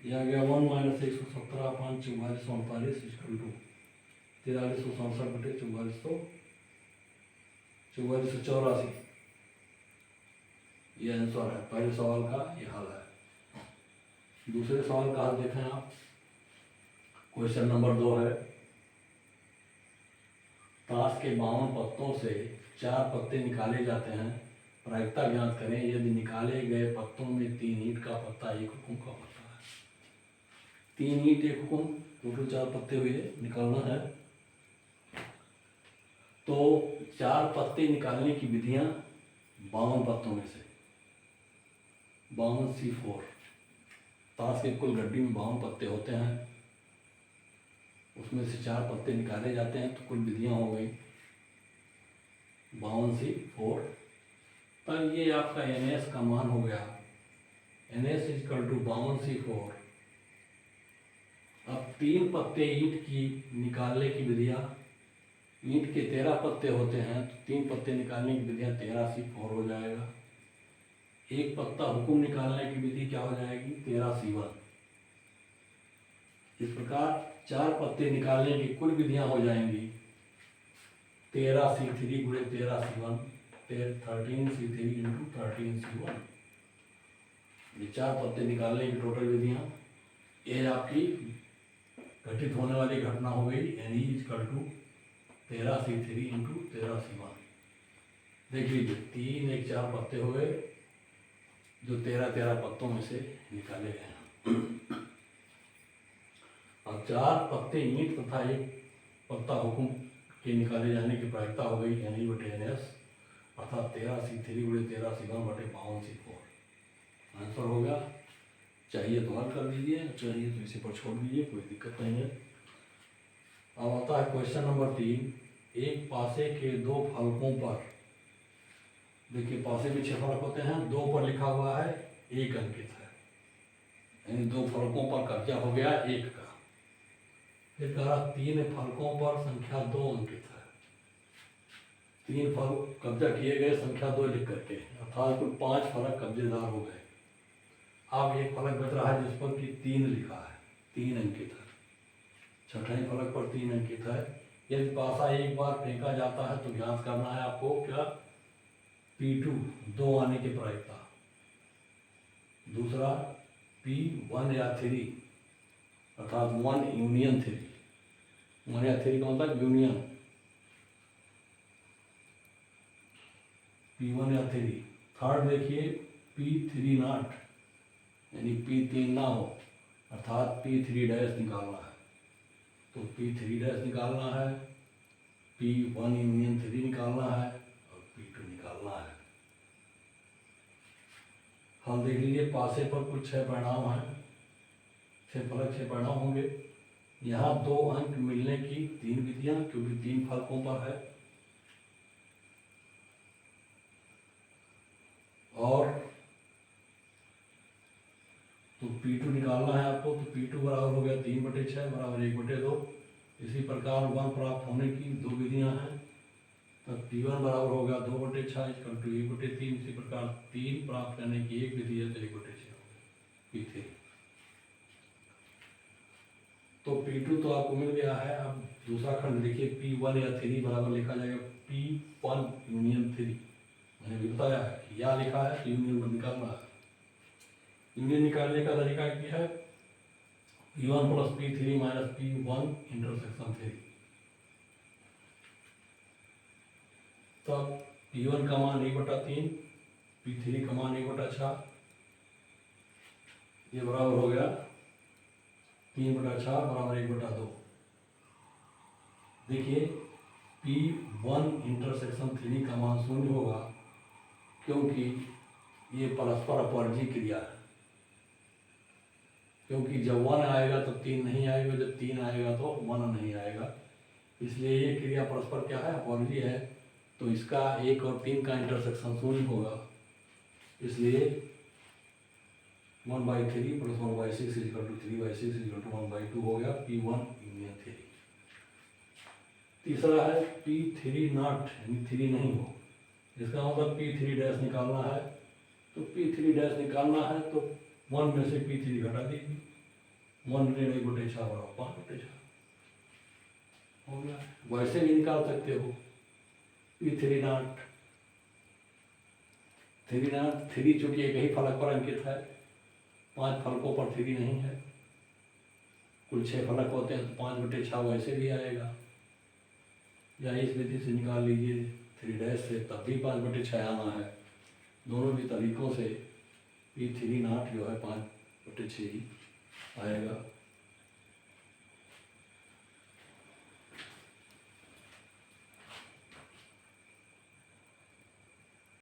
ये आ गया 1 - 117 5 4448 equal to 4367 बटे 4484। ये आंसर है पहले सवाल का, ये हल है। दूसरे सवाल का हल देखें आप। क्वेश्चन नंबर 2 है, ताश के 52 पत्तों से 4 पत्ते निकाले जाते हैं, प्रायिकता ज्ञात करें यदि निकाले गए पत्तों में 3 ईंट का पत्ता 1 हुकुम का पत्ता है। 3 ईंट 1 हुकुम, टोटल 4 पत्ते हुए, निकालना है। तो 4 पत्ते निकालने की विधियां 52 पत्तों में से 52 C4। ताश के कुल गड्डी में 52 पत्ते होते हैं, उसमें से 4 पत्ते निकाले जाते हैं, तो कुल विधियां हो गई 52 C4। तब ये आपका NS का मान हो गया, NS इक्वल टू 52 C4। अब 3 पत्ते ईंट की निकालने की विधियां, ईंट के 13 पत्ते होते हैं, तो 3 पत्ते निकालने की विधियां 13 C4 हो जाएगा। 1 पत्ता हुकुम निकालने की विधि क्या हो जाएगी, 13 C1। इस प्रकार 4 पत्ते निकालने की कुल विधियां हो जाएंगी 13 C3 गुणे 13 C1, 13 C3 इंटू 13 C1। ये 4 पत्ते निकालने की टोटल विधियां, ये आपकी घटित होने वाली घटना हो गई NE equal to 13 C3 into 13 C1। देख लीजिए 3 1 4 पत्ते हो गए जो 13 पत्तों में से निकाले गए हैं। अब 4 पत्ते ईंट तथा 1 पत्ता हुकुम के निकाले जाने की प्रायिकता हो गई NE बटे NS, अर्थात 13 C3 गुणे 13 C1 बटे 52 C4। आंसर हो गया। चाहिए तो हल कर दीजिए, चाहिए तो इसी पर छोड़ दीजिए, कोई दिक्कत नहीं है। अब आता है क्वेश्चन नंबर 3। एक पासे के 2 फलकों पर, देखिए पासे में 6 फलक होते हैं, 2 पर लिखा हुआ है 1 अंकित है, यानी 2 फलकों पर कब्जा हो गया 1 का। फिर कहा 3 फलकों पर संख्या 2 अंकित है। 3 फलक कब्जा किए गए संख्या 2 लिख करके, अर्थात कुल 5 फलक कब्जेदार हो गए। अब 1 फलक बच रहा है जिस पर कि 3 लिखा है, 3 अंकित है। छठे फलक पर 3 अंकित है। यदि पासा एक बार फेंका जाता है तो ज्ञात करना है आपको क्या, P2 2 आने की प्रायिकता। दूसरा P1 या 3, अर्थात 1 यूनियन 3। 1 या 3 का मतलब यूनियन, P1 या 3। थर्ड देखिए P3 नॉट, यानी P3 ना हो, अर्थात P3 डैश निकालना है। तो P3 डैश निकालना है, P1 यूनियन 3 निकालना है और P2 निकालना है। हम देख लीजिए पासे पर कुल 6 परिणाम हैं, 6 फलक 6 परिणाम होंगे। यहाँ 2 अंक मिलने की 3 विधियां, क्योंकि 3 फलकों पर है। और तो P2 निकालना है आपको, तो P2 बराबर हो गया 3/6 बराबर 1/2। इसी प्रकार 1 प्राप्त होने की 2 विधियां हैं, तब P1 बराबर हो गया 2/6 इक्वल टू 1/3। इसी प्रकार 3 प्राप्त करने की 1 विधि है, तो 1/6 हो गया P3। तो P2 तो आपको मिल गया है। अब दूसरा खंड देखिए, P1 या 3 बराबर लिखा जाएगा P1 यूनियन 3। मैंने भी बताया है कि या लिखा है तो यूनियन निकालना है। यूनियन निकालने का तरीका क्या है, P1 + P3 - P1 इंटरसेक्शन 3। तब P1 का मान 1/3, P3 का मान 1/6, ये बराबर हो गया 3/6 बराबर 1/2। देखिए P1 इंटरसेक्शन 3 का मान 0 होगा, क्योंकि ये परस्पर अपवर्जी क्रिया है। क्योंकि जब 1 आएगा तो 3 नहीं आएगा, जब 3 आएगा तो 1 नहीं आएगा, इसलिए ये क्रिया परस्पर क्या है, अपवर्जी है। तो इसका 1 और 3 का इंटरसेक्शन 0 होगा, इसलिए 1/3 + 1/6 = 3/6 = 1/2 हो गया P1 यूनियन 3। तीसरा है P3 नॉट, यानी 3 नहीं हो, इसका मतलब P3 डैश निकालना है। तो P3 डैश निकालना है तो 1 में से P3 घटा दीजिए, 1 ऋण 1/6 बराबर 5/6 हो गया। वैसे भी निकाल सकते हो P3 3 चूंकि एक ही फलक पर अंकित है, 5 फलकों पर 3 नहीं है, कुल 6 फलक होते हैं तो 5/6 वैसे भी आएगा, या इस विधि से निकाल लीजिए 3' से, तब भी 5/6 आना है। दोनों भी तरीकों से P3 जो है 5/6 ही आएगा।